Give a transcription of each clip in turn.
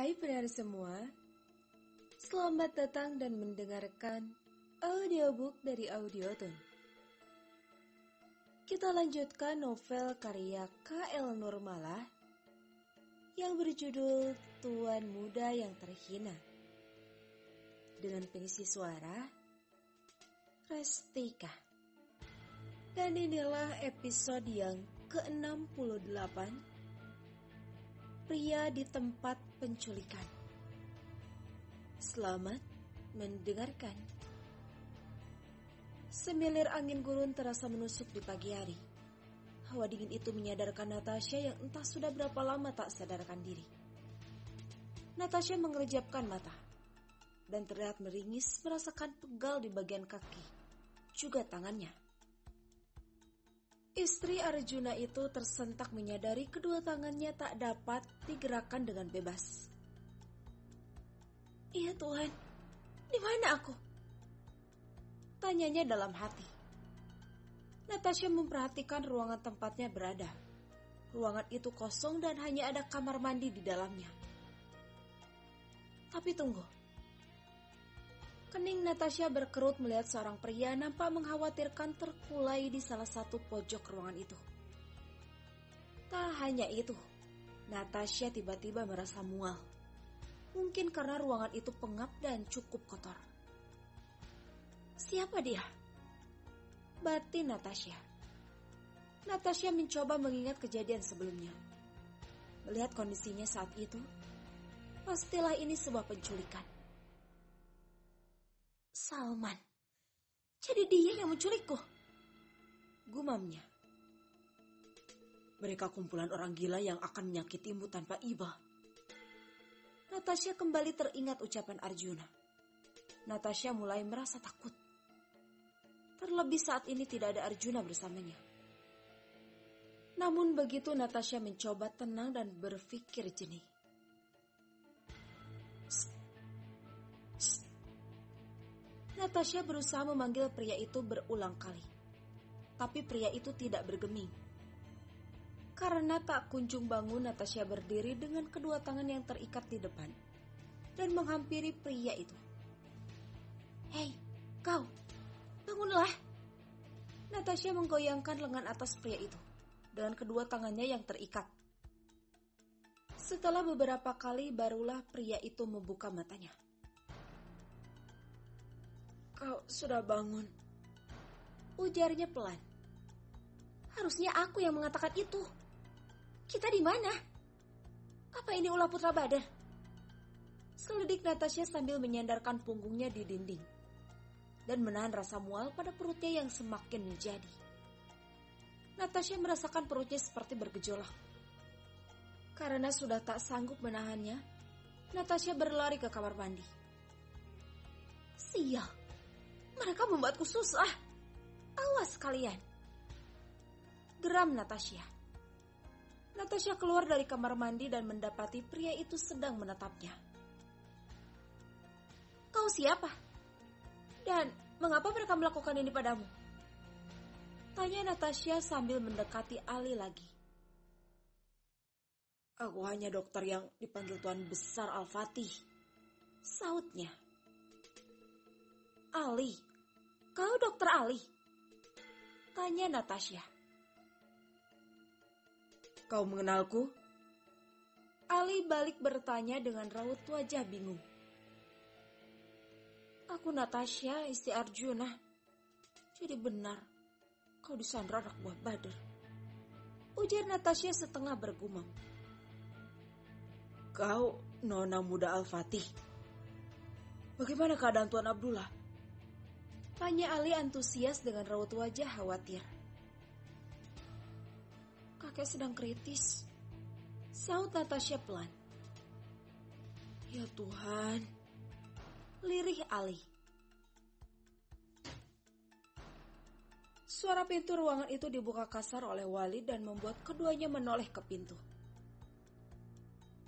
Hai pendengar semua, selamat datang dan mendengarkan audiobook dari Audioton. Kita lanjutkan novel karya K.L. Nurmalah yang berjudul Tuan Muda yang Terhina dengan pengisi suara Restika. Dan inilah episode yang ke-68, Pria di Tempat Penculikan. Selamat mendengarkan. Semilir angin gurun terasa menusuk di pagi hari. Hawa dingin itu menyadarkan Natasha yang entah sudah berapa lama tak sadarkan diri. Natasha mengerjapkan mata dan terlihat meringis merasakan pegal di bagian kaki, juga tangannya. Istri Arjuna itu tersentak menyadari kedua tangannya tak dapat digerakkan dengan bebas. "Iya Tuhan, di mana aku?" tanyanya dalam hati. Natasha memperhatikan ruangan tempatnya berada. Ruangan itu kosong dan hanya ada kamar mandi di dalamnya. Tapi tunggu. Kening Natasha berkerut melihat seorang pria nampak mengkhawatirkan terkulai di salah satu pojok ruangan itu. Tak hanya itu, Natasha tiba-tiba merasa mual. Mungkin karena ruangan itu pengap dan cukup kotor. Siapa dia? Batin Natasha. Natasha mencoba mengingat kejadian sebelumnya. Melihat kondisinya saat itu, pastilah ini sebuah penculikan. Salman. Jadi dia yang menculikku, gumamnya. Mereka kumpulan orang gila yang akan menyakitimu tanpa iba. Natasha kembali teringat ucapan Arjuna. Natasha mulai merasa takut. Terlebih saat ini tidak ada Arjuna bersamanya. Namun begitu Natasha mencoba tenang dan berpikir jernih. Natasha berusaha memanggil pria itu berulang kali. Tapi pria itu tidak bergeming. Karena tak kunjung bangun, Natasha berdiri dengan kedua tangan yang terikat di depan dan menghampiri pria itu. "Hei, kau, bangunlah!" Natasha menggoyangkan lengan atas pria itu dengan kedua tangannya yang terikat. Setelah beberapa kali barulah pria itu membuka matanya. "Kau sudah bangun," ujarnya pelan. "Harusnya aku yang mengatakan itu. Kita di mana? Apa ini ulah Putra Badar?" Selidik Natasha sambil menyandarkan punggungnya di dinding dan menahan rasa mual pada perutnya yang semakin menjadi. Natasha merasakan perutnya seperti bergejolak. Karena sudah tak sanggup menahannya, Natasha berlari ke kamar mandi. "Sial! Mereka membuatku susah. Awas kalian!" geram Natasha. Natasha keluar dari kamar mandi dan mendapati pria itu sedang menatapnya. "Kau siapa? Dan mengapa mereka melakukan ini padamu?" tanya Natasha sambil mendekati Ali lagi. "Aku hanya dokter yang dipanggil Tuan Besar Al-Fatih," sautnya. "Ali? Kau dokter Ali?" tanya Natasha. "Kau mengenalku?" Ali balik bertanya dengan raut wajah bingung. "Aku Natasha, istri Arjuna. Jadi benar, kau disandra anak buah Badar," ujar Natasha setengah bergumam. "Kau Nona Muda Al-Fatih. Bagaimana keadaan Tuan Abdullah?" tanya Ali antusias dengan raut wajah khawatir. "Kakek sedang kritis," saut Natasha pelan. "Ya Tuhan," lirih Ali. Suara pintu ruangan itu dibuka kasar oleh Walid dan membuat keduanya menoleh ke pintu.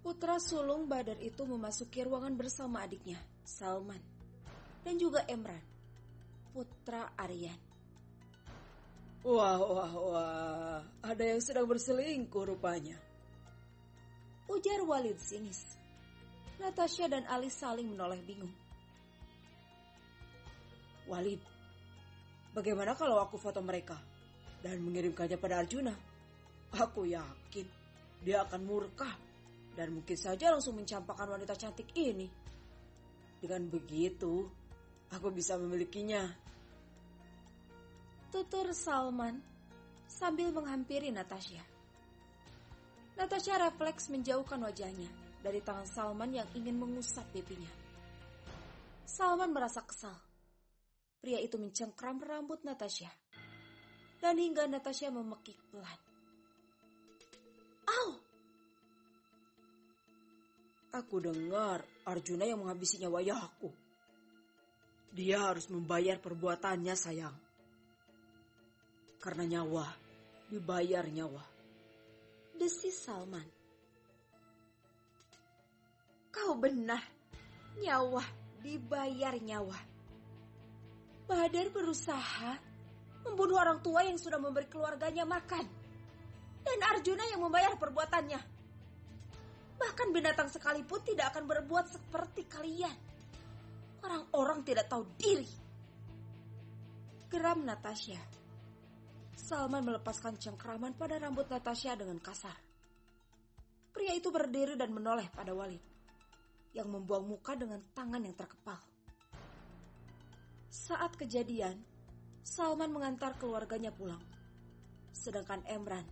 Putra sulung Badar itu memasuki ruangan bersama adiknya, Salman, dan juga Emran, putra Aryan. Wah, ada yang sedang berselingkuh rupanya," ujar Walid sinis. Natasha dan Ali saling menoleh bingung. Walid, bagaimana kalau aku foto mereka dan mengirimkannya pada Arjuna? Aku yakin dia akan murka dan mungkin saja langsung mencampakkan wanita cantik ini. Dengan begitu, aku bisa memilikinya. Tutur Salman sambil menghampiri Natasha. Natasha refleks menjauhkan wajahnya dari tangan Salman yang ingin mengusap pipinya. Salman merasa kesal. Pria itu mencengkram rambut Natasha. Dan hingga Natasha memekik pelan. Au! Aku dengar Arjuna yang menghabisi nyawa ayahku. Dia harus membayar perbuatannya, sayang. Karena nyawa dibayar nyawa. Desis Salman. Kau benar. Nyawa dibayar nyawa. Badar berusaha membunuh orang tua yang sudah memberi keluarganya makan. Dan Arjuna yang membayar perbuatannya. Bahkan binatang sekalipun tidak akan berbuat seperti kalian. Orang-orang tidak tahu diri. Geram Natasha. Salman melepaskan cengkraman pada rambut Natasha dengan kasar. Pria itu berdiri dan menoleh pada Walid, yang membuang muka dengan tangan yang terkepal. Saat kejadian, Salman mengantar keluarganya pulang. Sedangkan Emran,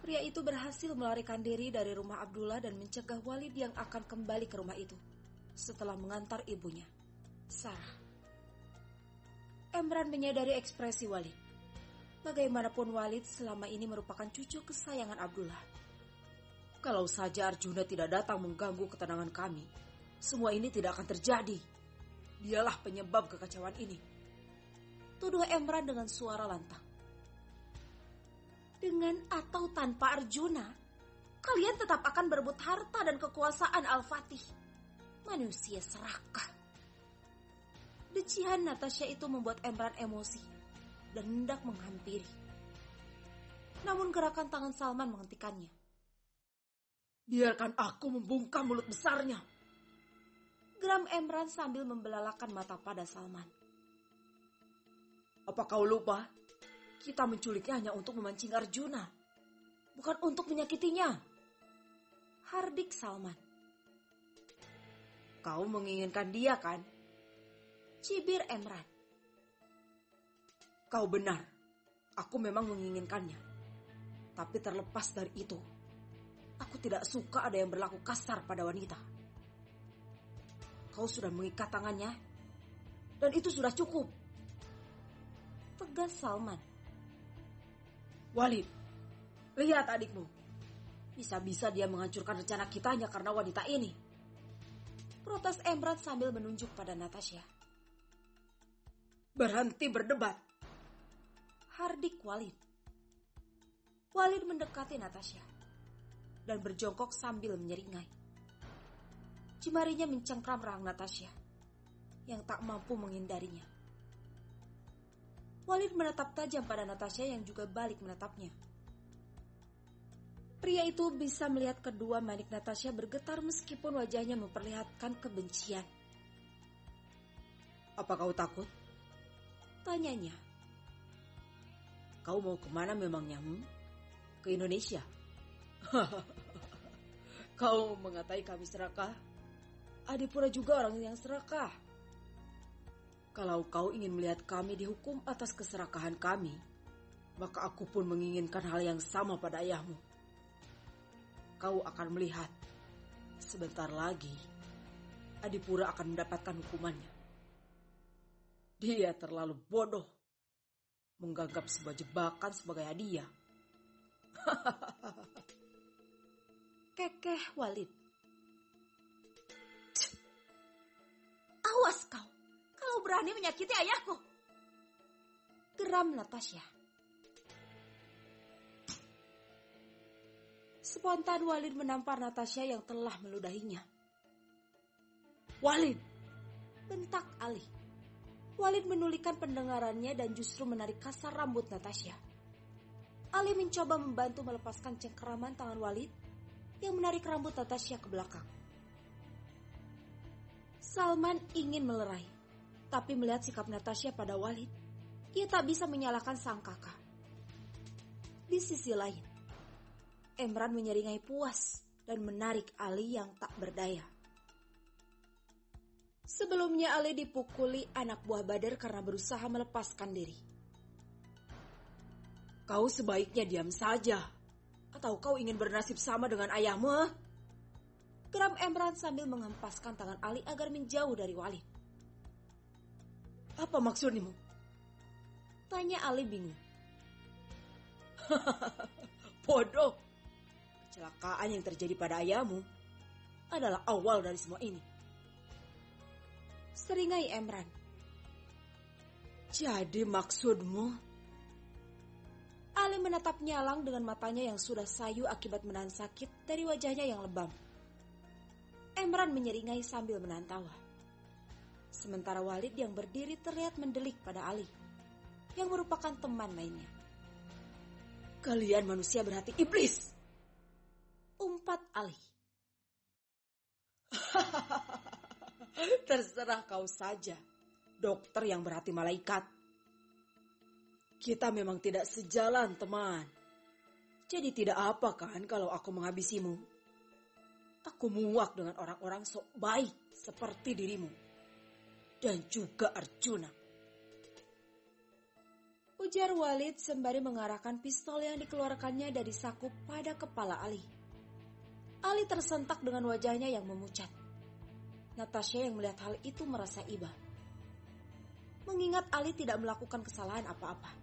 pria itu berhasil melarikan diri dari rumah Abdullah dan mencegah Walid yang akan kembali ke rumah itu setelah mengantar ibunya, Sarah. Emran menyadari ekspresi Walid. Bagaimanapun Walid selama ini merupakan cucu kesayangan Abdullah. Kalau saja Arjuna tidak datang mengganggu ketenangan kami, semua ini tidak akan terjadi. Dialah penyebab kekacauan ini. Tuduh Emran dengan suara lantang. Dengan atau tanpa Arjuna, kalian tetap akan berebut harta dan kekuasaan Al-Fatih. Manusia serakah. Decihan Natasha itu membuat Emran emosi dan hendak menghampiri. Namun gerakan tangan Salman menghentikannya. Biarkan aku membungkam mulut besarnya. Geram Emran sambil membelalakan mata pada Salman. Apa kau lupa? Kita menculiknya hanya untuk memancing Arjuna, bukan untuk menyakitinya. Hardik Salman. Kau menginginkan dia, kan? Cibir Emran. Kau benar, aku memang menginginkannya. Tapi terlepas dari itu, aku tidak suka ada yang berlaku kasar pada wanita. Kau sudah mengikat tangannya, dan itu sudah cukup. Tegas Salman. Walid, lihat adikmu. Bisa-bisa dia menghancurkan rencana kita hanya karena wanita ini. Protes Emran sambil menunjuk pada Natasha. Berhenti berdebat. Hardik Walid. Walid mendekati Natasha dan berjongkok sambil menyeringai. Jemarinya mencengkram rahang Natasha yang tak mampu menghindarinya. Walid menatap tajam pada Natasha yang juga balik menatapnya. Pria itu bisa melihat kedua manik Natasha bergetar meskipun wajahnya memperlihatkan kebencian. Apa kau takut? Tanyanya. Kau mau kemana memangnya? Ke Indonesia? Kau mengatai kami serakah? Adipura juga orang yang serakah. Kalau kau ingin melihat kami dihukum atas keserakahan kami, maka aku pun menginginkan hal yang sama pada ayahmu. Kau akan melihat, sebentar lagi, Adipura akan mendapatkan hukumannya. Dia terlalu bodoh, menganggap sebuah jebakan sebagai hadiah. Kekeh Walid. Awas kau, kalau berani menyakiti ayahku. Geram Natasha. Spontan Walid menampar Natasha yang telah meludahinya. Walid! Bentak Ali. Walid menulikan pendengarannya dan justru menarik kasar rambut Natasha. Ali mencoba membantu melepaskan cengkeraman tangan Walid yang menarik rambut Natasha ke belakang. Salman ingin melerai, tapi melihat sikap Natasha pada Walid, ia tak bisa menyalahkan sang kakak. Di sisi lain, Emran menyeringai puas dan menarik Ali yang tak berdaya. Sebelumnya Ali dipukuli anak buah Badar karena berusaha melepaskan diri. Kau sebaiknya diam saja. Atau kau ingin bernasib sama dengan ayahmu? Geram Emran sambil menghempaskan tangan Ali agar menjauh dari Walid. Apa maksudmu? Tanya Ali bingung. Bodoh. Kecelakaan yang terjadi pada ayahmu adalah awal dari semua ini. Seringai Emran. Jadi maksudmu? Ali menatap nyalang dengan matanya yang sudah sayu akibat menahan sakit dari wajahnya yang lebam. Emran menyeringai sambil menahan tawa. Sementara Walid yang berdiri terlihat mendelik pada Ali, yang merupakan teman mainnya. Kalian manusia berhati iblis! Umpat Ali. Terserah kau saja, dokter yang berhati malaikat. Kita memang tidak sejalan, teman. Jadi tidak apa kan kalau aku menghabisimu? Aku muak dengan orang-orang sok baik seperti dirimu. Dan juga Arjuna. Ujar Walid sembari mengarahkan pistol yang dikeluarkannya dari saku pada kepala Ali. Ali tersentak dengan wajahnya yang memucat. Natasha yang melihat hal itu merasa iba. Mengingat Ali tidak melakukan kesalahan apa-apa.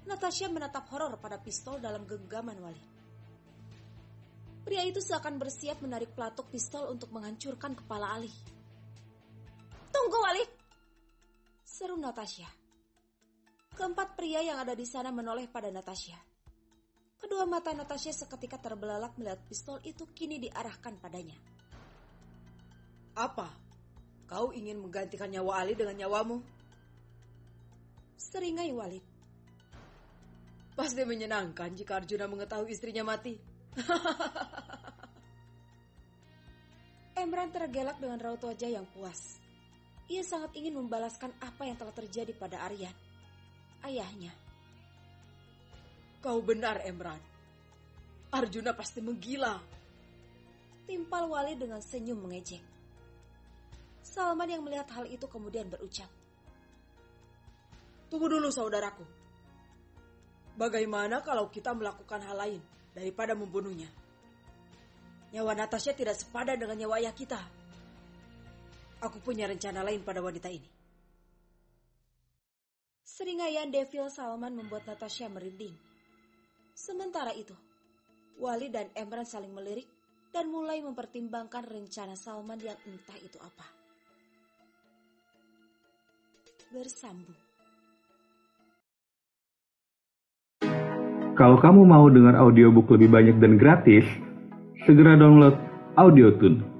Natasha menatap horor pada pistol dalam genggaman Walid. Pria itu seakan bersiap menarik pelatuk pistol untuk menghancurkan kepala Ali. "Tunggu, Walid!" seru Natasha. Keempat pria yang ada di sana menoleh pada Natasha. Kedua mata Natasha seketika terbelalak melihat pistol itu kini diarahkan padanya. Apa? Kau ingin menggantikan nyawa Ali dengan nyawamu? Seringai Walid. Pasti menyenangkan jika Arjuna mengetahui istrinya mati. Emran tergelak dengan raut wajah yang puas. Ia sangat ingin membalaskan apa yang telah terjadi pada Aryan, ayahnya. Kau benar, Emran. Arjuna pasti menggila. Timpal Walid dengan senyum mengejek. Salman yang melihat hal itu kemudian berucap. Tunggu dulu, saudaraku. Bagaimana kalau kita melakukan hal lain daripada membunuhnya? Nyawa Natasha tidak sepadan dengan nyawa ayah kita. Aku punya rencana lain pada wanita ini. Seringaian Devil Salman membuat Natasha merinding. Sementara itu, Walid dan Emran saling melirik dan mulai mempertimbangkan rencana Salman yang entah itu apa. Bersambung. Kalau kamu mau dengar audiobook lebih banyak dan gratis, segera download Audiotune.